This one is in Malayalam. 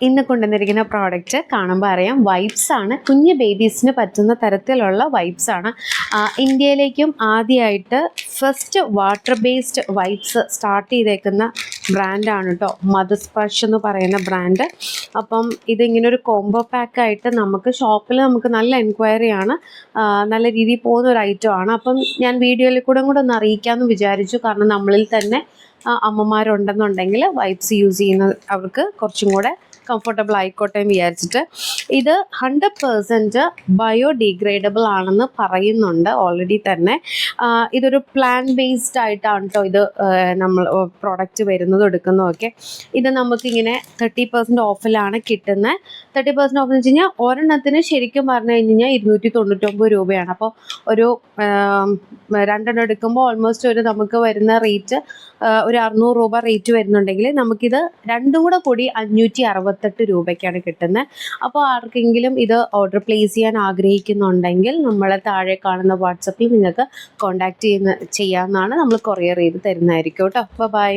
ഇന്ന് കൊണ്ടുവന്നിരിക്കുന്ന പ്രോഡക്റ്റ് കാണുമ്പോൾ അറിയാം വൈപ്സ് ആണ്. കുഞ്ഞു ബേബീസിന് പറ്റുന്ന തരത്തിലുള്ള വൈപ്സ് ആണ്. ഇന്ത്യയിലേക്കും ആദ്യമായിട്ട് first water based wipes start ചെയ്തേക്കുന്ന ബ്രാൻഡാണ് കേട്ടോ, മധുസ്പർശ് എന്ന് പറയുന്ന ബ്രാൻഡ്. അപ്പം ഇതിങ്ങനെ ഒരു കോംബോ പാക്കായിട്ട് നമുക്ക് ഷോപ്പിൽ നമുക്ക് നല്ല എൻക്വയറിയാണ്, നല്ല രീതിയിൽ പോകുന്ന ഒരു ഐറ്റം ആണ്. അപ്പം ഞാൻ വീഡിയോയിൽ കൂടെ ഒന്ന് അറിയിക്കാമെന്ന് വിചാരിച്ചു. കാരണം നമ്മളിൽ തന്നെ അമ്മമാരുണ്ടെന്നുണ്ടെങ്കിൽ വൈപ്സ് യൂസ് ചെയ്യുന്ന അവർക്ക് കുറച്ചും കൂടെ കംഫർട്ടബിൾ ആയിക്കോട്ടെ എന്ന് വിചാരിച്ചിട്ട്. ഇത് 100% ബയോഡിഗ്രേഡബിൾ ആണെന്ന് പറയുന്നുണ്ട് ഓൾറെഡി തന്നെ. ഇതൊരു പ്ലാൻ ബേസ്ഡ് ആയിട്ടാണ് കേട്ടോ ഇത് നമ്മൾ പ്രോഡക്റ്റ് വരുന്നതും എടുക്കുന്നതൊക്കെ. ഇത് നമുക്കിങ്ങനെ 30% ഓഫിലാണ് കിട്ടുന്നത്. 30% ഓഫ് എന്ന് വെച്ച് കഴിഞ്ഞാൽ ഒരെണ്ണത്തിന് ശരിക്കും പറഞ്ഞു കഴിഞ്ഞാൽ 299 രൂപയാണ്. അപ്പോൾ ഒരു 2 എടുക്കുമ്പോൾ ഓൾമോസ്റ്റ് ഒരു നമുക്ക് വരുന്ന റേറ്റ് ഒരു 600 രൂപ റേറ്റ് വരുന്നുണ്ടെങ്കിൽ നമുക്കിത് രണ്ടും കൂടി 568 രൂപയ്ക്കാണ് കിട്ടുന്നത്. അപ്പോൾ ആർക്കെങ്കിലും ഇത് ഓർഡർ പ്ലേസ് ചെയ്യാൻ ആഗ്രഹിക്കുന്നുണ്ടെങ്കിൽ നമ്മളെ താഴെ കാണുന്ന വാട്സപ്പിൽ നിങ്ങൾക്ക് കോൺടാക്റ്റ് ചെയ്യാവുന്നതാണ്. നമ്മൾ കൊറിയർ ചെയ്ത് തരുന്നതായിരിക്കും കേട്ടോ. ബൈ.